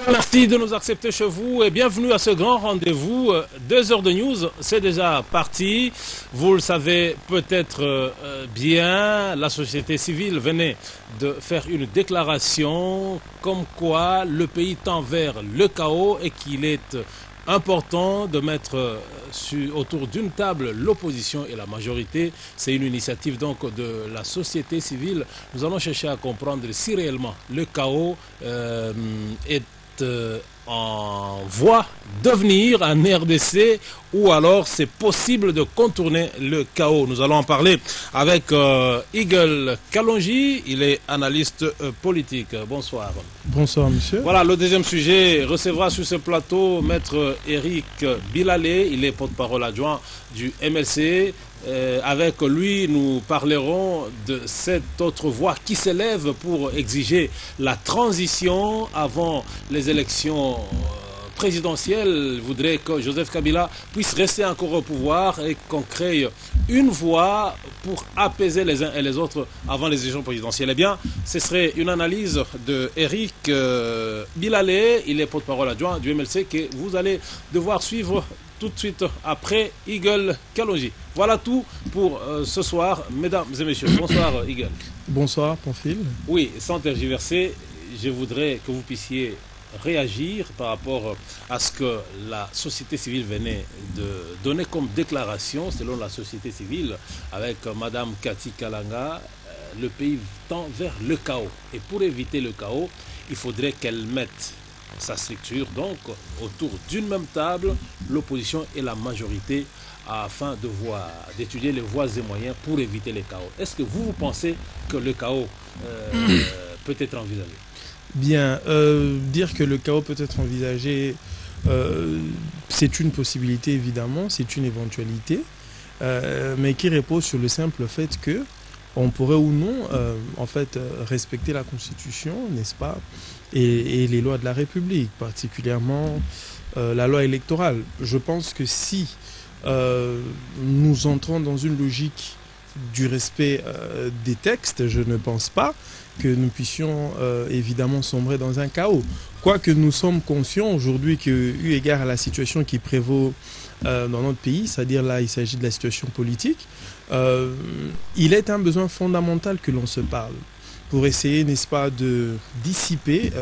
Merci de nous accepter chez vous et bienvenue à ce grand rendez-vous. 2 heures de news, c'est déjà parti. Vous le savez peut-être bien, la société civile venait de faire une déclaration comme quoi le pays tend vers le chaos et qu'il est important de mettre autour d'une table l'opposition et la majorité. C'est une initiative donc de la société civile. Nous allons chercher à comprendre si réellement le chaos est en voie de venir en RDC ou alors c'est possible de contourner le chaos. Nous allons en parler avec Eagle Kalonji, il est analyste politique. Bonsoir. Bonsoir monsieur. Voilà, le deuxième sujet recevra sur ce plateau Maître Eric Bilalé, il est porte-parole adjoint du MLC. Avec lui, nous parlerons de cette autre voix qui s'élève pour exiger la transition avant les élections présidentielles. Voudrait que Joseph Kabila puisse rester encore au pouvoir et qu'on crée une voie pour apaiser les uns et les autres avant les élections présidentielles. Eh bien, ce serait une analyse de Eric Bilalé, il est porte-parole adjoint du MLC que vous allez devoir suivre tout de suite après Eagle Kalonji. Voilà tout pour ce soir, mesdames et messieurs. Bonsoir Eagle. Bonsoir Pamphile. Oui, sans tergiverser, je voudrais que vous puissiez réagir par rapport à ce que la société civile venait de donner comme déclaration. Selon la société civile, avec Madame Cathy Kalanga, le pays tend vers le chaos. Et pour éviter le chaos, il faudrait qu'elle mette sa structure donc autour d'une même table, l'opposition et la majorité, afin d'étudier les voies et moyens pour éviter le chaos. Est-ce que vous pensez que le chaos peut être envisagé? Bien, dire que le chaos peut être envisagé, c'est une possibilité évidemment, c'est une éventualité, mais qui repose sur le simple fait que on pourrait ou non respecter la Constitution, n'est-ce pas, et les lois de la République, particulièrement la loi électorale. Je pense que si nous entrons dans une logique du respect des textes, je ne pense pas que nous puissions évidemment sombrer dans un chaos. Quoique nous sommes conscients aujourd'hui que, eu égard à la situation qui prévaut dans notre pays, c'est-à-dire là il s'agit de la situation politique, il est un besoin fondamental que l'on se parle pour essayer, n'est-ce pas, de dissiper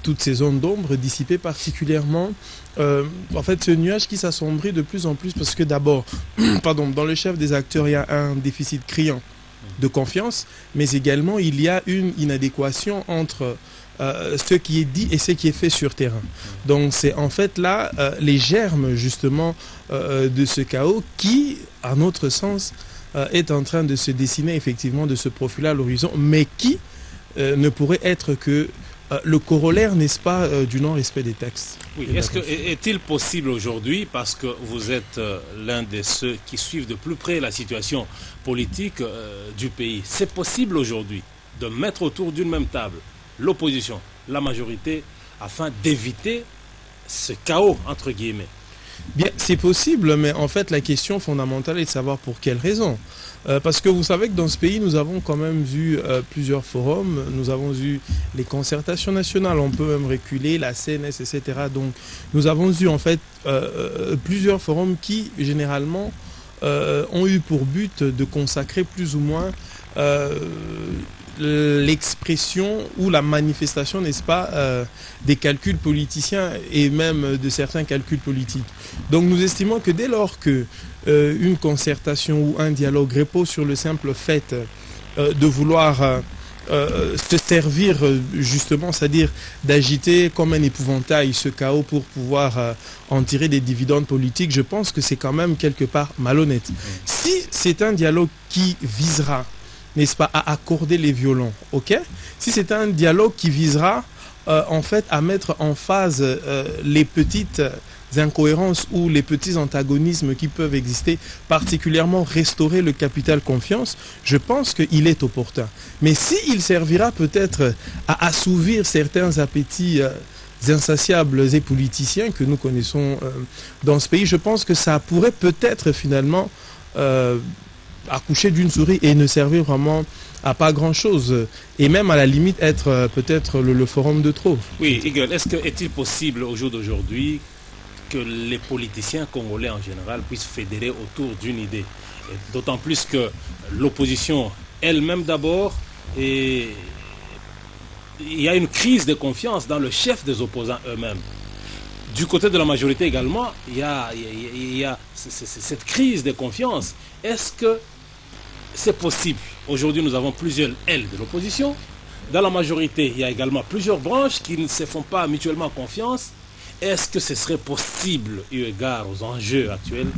toutes ces zones d'ombre, dissiper particulièrement ce nuage qui s'assombrit de plus en plus parce que d'abord, dans le chef des acteurs, il y a un déficit criant de confiance, mais également il y a une inadéquation entre ce qui est dit et ce qui est fait sur terrain. Donc c'est en fait là les germes justement de ce chaos qui, à notre sens, est en train de se dessiner effectivement, de se profiler à l'horizon, mais qui ne pourrait être que le corollaire, n'est-ce pas, du non-respect des textes. Oui, est-il possible aujourd'hui, parce que vous êtes l'un de ceux qui suivent de plus près la situation politique du pays, c'est possible aujourd'hui de mettre autour d'une même table l'opposition, la majorité, afin d'éviter ce chaos, entre guillemets? Bien, c'est possible, mais en fait, la question fondamentale est de savoir pour quelles raisons. Parce que vous savez que dans ce pays, nous avons quand même vu plusieurs forums, nous avons eu les concertations nationales, on peut même reculer, la CNS, etc. Donc, nous avons eu en fait plusieurs forums qui, généralement, ont eu pour but de consacrer plus ou moins l'expression ou la manifestation, n'est-ce pas, des calculs politiciens et même de certains calculs politiques. Donc nous estimons que dès lors que une concertation ou un dialogue repose sur le simple fait de vouloir se servir justement, c'est-à-dire d'agiter comme un épouvantail ce chaos pour pouvoir en tirer des dividendes politiques, je pense que c'est quand même quelque part malhonnête. Si c'est un dialogue qui visera, n'est-ce pas, à accorder les violons, ok? Si c'est un dialogue qui visera en fait à mettre en phase les petites incohérences ou les petits antagonismes qui peuvent exister, particulièrement restaurer le capital confiance, je pense qu'il est opportun. Mais s'il servira peut-être à assouvir certains appétits insatiables et politiciens que nous connaissons dans ce pays, je pense que ça pourrait peut-être finalement accoucher d'une souris et ne servir vraiment à pas grand-chose. Et même à la limite être peut-être le forum de trop. Oui, Igor, est-il possible au jour d'aujourd'hui que les politiciens congolais en général puissent fédérer autour d'une idée? D'autant plus que l'opposition elle-même d'abord, et il y a une crise de confiance dans le chef des opposants eux-mêmes. Du côté de la majorité également, il y a cette crise de confiance. Est-ce que c'est possible? Aujourd'hui, nous avons plusieurs ailes de l'opposition. Dans la majorité, il y a également plusieurs branches qui ne se font pas mutuellement confiance. Est-ce que ce serait possible, eu égard aux enjeux actuels,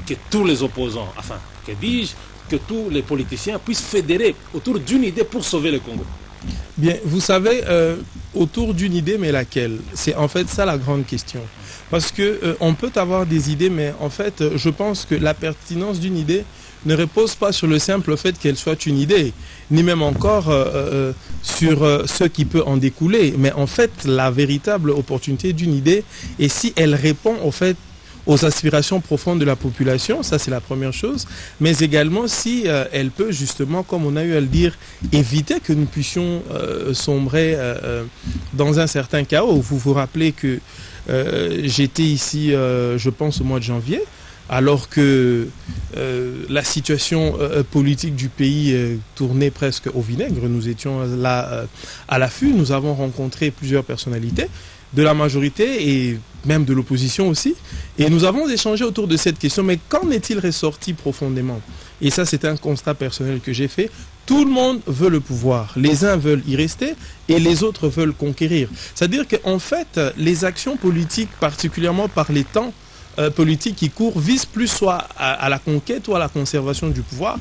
que tous les opposants, enfin, que dis-je, que tous les politiciens puissent fédérer autour d'une idée pour sauver le Congo? Bien, vous savez, autour d'une idée, mais laquelle? C'est en fait ça la grande question. Parce que on peut avoir des idées, mais en fait, je pense que la pertinence d'une idée ne repose pas sur le simple fait qu'elle soit une idée, ni même encore sur ce qui peut en découler. Mais en fait, la véritable opportunité d'une idée est si elle répond au fait aux aspirations profondes de la population, ça c'est la première chose, mais également si elle peut justement, comme on a eu à le dire, éviter que nous puissions sombrer dans un certain chaos. Vous vous rappelez que j'étais ici, je pense, au mois de janvier, alors que la situation politique du pays tournait presque au vinaigre. Nous étions là à l'affût, nous avons rencontré plusieurs personnalités de la majorité et même de l'opposition aussi. Et nous avons échangé autour de cette question, mais qu'en est-il ressorti profondément? Et ça, c'est un constat personnel que j'ai fait. Tout le monde veut le pouvoir. Les uns veulent y rester et les autres veulent conquérir. C'est-à-dire qu'en fait, les actions politiques, particulièrement par les temps politiques qui courent, visent plus soit à la conquête ou à la conservation du pouvoir.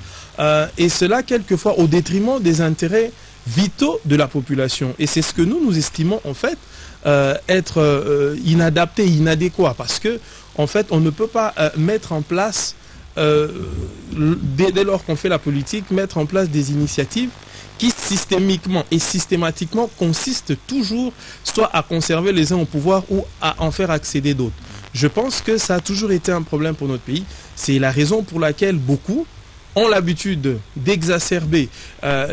Et cela, quelquefois, au détriment des intérêts vitaux de la population. Et c'est ce que nous estimons, en fait, être inadapté, inadéquat, parce que en fait on ne peut pas mettre en place dès lors qu'on fait la politique, mettre en place des initiatives qui systémiquement et systématiquement consistent toujours soit à conserver les uns au pouvoir ou à en faire accéder d'autres. Je pense que ça a toujours été un problème pour notre pays. C'est la raison pour laquelle beaucoup ont l'habitude d'exacerber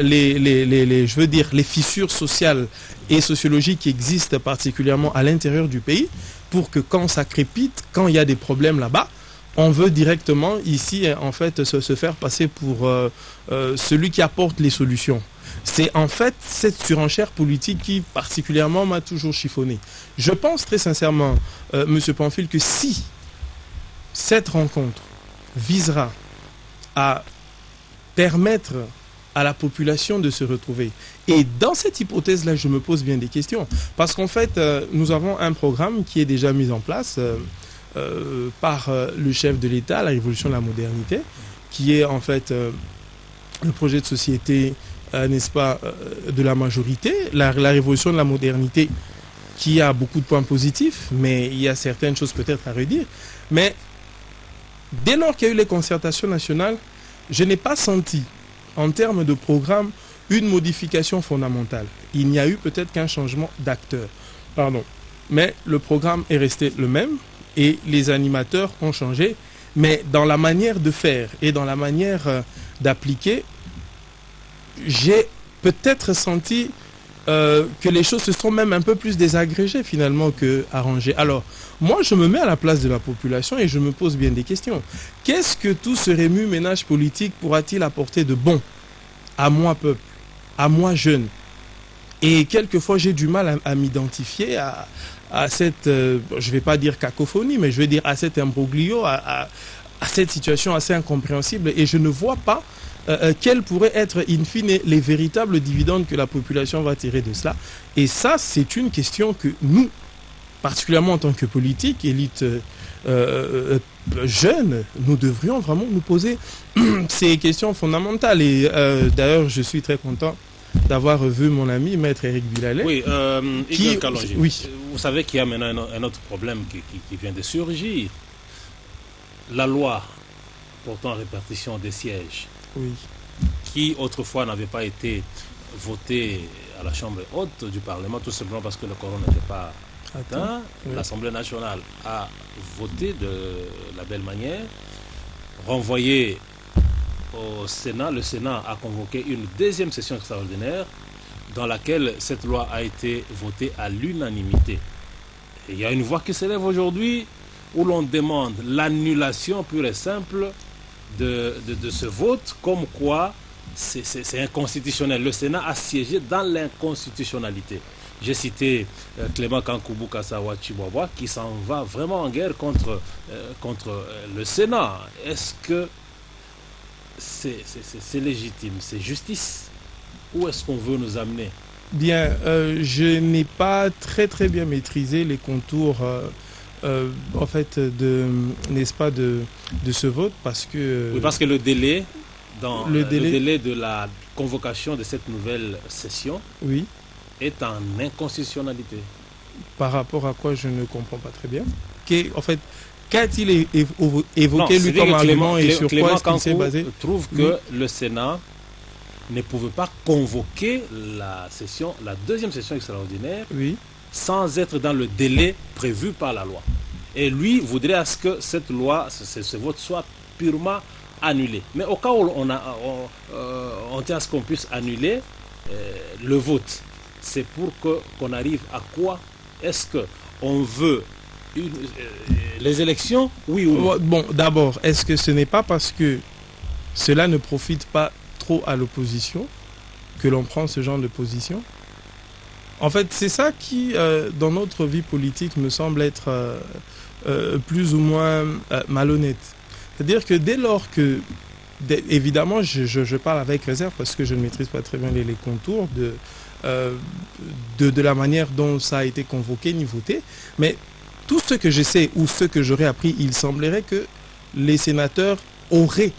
les fissures sociales et sociologiques qui existent particulièrement à l'intérieur du pays, pour que quand ça crépite, quand il y a des problèmes là-bas, on veut directement ici en fait se faire passer pour celui qui apporte les solutions. C'est en fait cette surenchère politique qui particulièrement m'a toujours chiffonné. Je pense très sincèrement, Monsieur Pamphile, que si cette rencontre visera à permettre à la population de se retrouver. Et dans cette hypothèse-là, je me pose bien des questions. Parce qu'en fait, nous avons un programme qui est déjà mis en place par le chef de l'État, la Révolution de la modernité, qui est en fait le projet de société, n'est-ce pas, de la majorité. La Révolution de la modernité qui a beaucoup de points positifs, mais il y a certaines choses peut-être à redire. Mais dès lors qu'il y a eu les concertations nationales, je n'ai pas senti, en termes de programme, une modification fondamentale. Il n'y a eu peut-être qu'un changement d'acteur. Pardon. Mais le programme est resté le même et les animateurs ont changé. Mais dans la manière de faire et dans la manière d'appliquer, j'ai peut-être senti que les choses se sont même un peu plus désagrégées finalement que arrangées. Alors, moi, je me mets à la place de la population et je me pose bien des questions. Qu'est-ce que tout ce remue-ménage politique pourra-t-il apporter de bon à moi, peuple, à moi, jeune? Et quelquefois, j'ai du mal à m'identifier à cette, je ne vais pas dire cacophonie, mais je vais dire à cet imbroglio, à cette situation assez incompréhensible. Et je ne vois pas quels pourraient être, in fine, les véritables dividendes que la population va tirer de cela. Et ça, c'est une question que nous, particulièrement en tant que politique, élite jeune, nous devrions vraiment nous poser ces questions fondamentales. Et d'ailleurs, je suis très content d'avoir vu mon ami, Maître Éric Bilalé. Oui, Igor Kalonji, oui. Vous savez qu'il y a maintenant un autre problème qui vient de surgir. La loi portant répartition des sièges, Oui. qui autrefois n'avait pas été votée à la Chambre haute du Parlement, tout simplement parce que le quorum n'était pas atteint. Oui. L'Assemblée nationale a voté de la belle manière, renvoyé au Sénat, le Sénat a convoqué une deuxième session extraordinaire dans laquelle cette loi a été votée à l'unanimité. Et il y a une voix qui s'élève aujourd'hui où l'on demande l'annulation pure et simple de ce vote, comme quoi c'est inconstitutionnel. Le Sénat a siégé dans l'inconstitutionnalité. J'ai cité Clément Kankoubou Kassawa Chihuahua qui s'en va vraiment en guerre contre le Sénat. Est-ce que c'est légitime, c'est justice? Où est-ce qu'on veut nous amener? Bien, je n'ai pas très bien maîtrisé les contours en fait n'est-ce pas de ce vote parce que oui, parce que le délai de la convocation de cette nouvelle session, oui, est en inconstitutionnalité. Par rapport à quoi, je ne comprends pas très bien. En fait, qu'a-t-il évoqué lui comme argument et sur quoi est-ce qu'il s'est basé? Trouve que le Sénat ne pouvait pas convoquer la deuxième session extraordinaire, oui, sans être dans le délai prévu par la loi. Et lui voudrait à ce que cette loi, ce vote soit purement annulé. Mais au cas où on tient à ce qu'on puisse annuler le vote, c'est pour qu'on arrive à quoi? Est-ce qu'on veut les élections, oui ou non? Bon, d'abord, est-ce que ce n'est pas parce que cela ne profite pas trop à l'opposition que l'on prend ce genre de position? En fait, c'est ça qui, dans notre vie politique, me semble être plus ou moins malhonnête. C'est-à-dire que dès lors que, évidemment, je parle avec réserve parce que je ne maîtrise pas très bien les contours de la manière dont ça a été convoqué ni voté, mais tout ce que je sais ou ce que j'aurais appris, il semblerait que les sénateurs auraient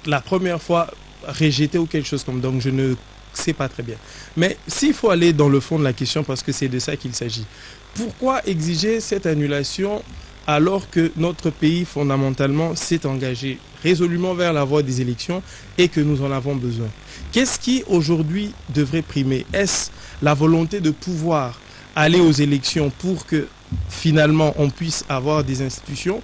la première fois rejeté ou quelque chose comme ça. Donc je ne sais pas très bien. Mais s'il faut aller dans le fond de la question, parce que c'est de ça qu'il s'agit, pourquoi exiger cette annulation alors que notre pays fondamentalement s'est engagé résolument vers la voie des élections et que nous en avons besoin? Qu'est-ce qui aujourd'hui devrait primer? Est-ce la volonté de pouvoir aller aux élections pour que finalement on puisse avoir des institutions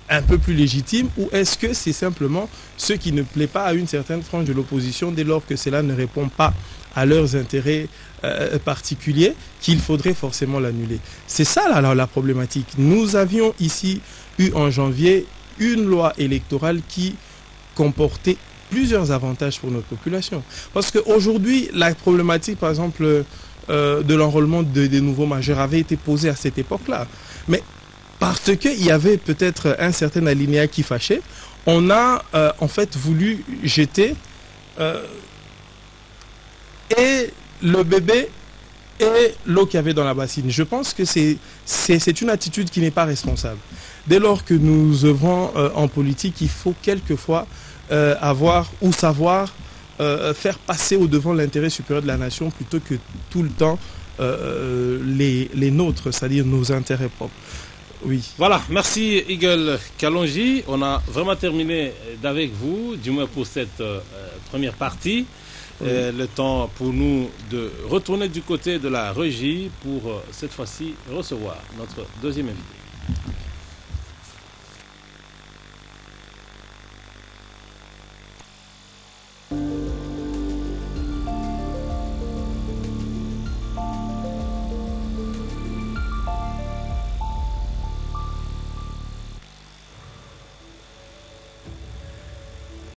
un peu plus légitimes, ou est-ce que c'est simplement ce qui ne plaît pas à une certaine frange de l'opposition dès lors que cela ne répond pas à leurs intérêts particuliers qu'il faudrait forcément l'annuler? C'est ça la problématique. Nous avions ici eu en janvier une loi électorale qui comportait plusieurs avantages pour notre population. Parce qu'aujourd'hui, la problématique, par exemple, de l'enrôlement des nouveaux majeurs avait été posée à cette époque-là. Mais parce qu'il y avait peut-être un certain alinéa qui fâchait, on a en fait voulu jeter et le bébé et l'eau qu'il y avait dans la bassine. Je pense que c'est une attitude qui n'est pas responsable. Dès lors que nous œuvrons en politique, il faut quelquefois avoir ou savoir faire passer au devant l'intérêt supérieur de la nation plutôt que tout le temps les nôtres, c'est-à-dire nos intérêts propres. Oui. Voilà, merci Eagle Kalonji. On a vraiment terminé d'avec vous, du moins pour cette première partie. Oui. Le temps pour nous de retourner du côté de la régie pour cette fois-ci recevoir notre deuxième invité.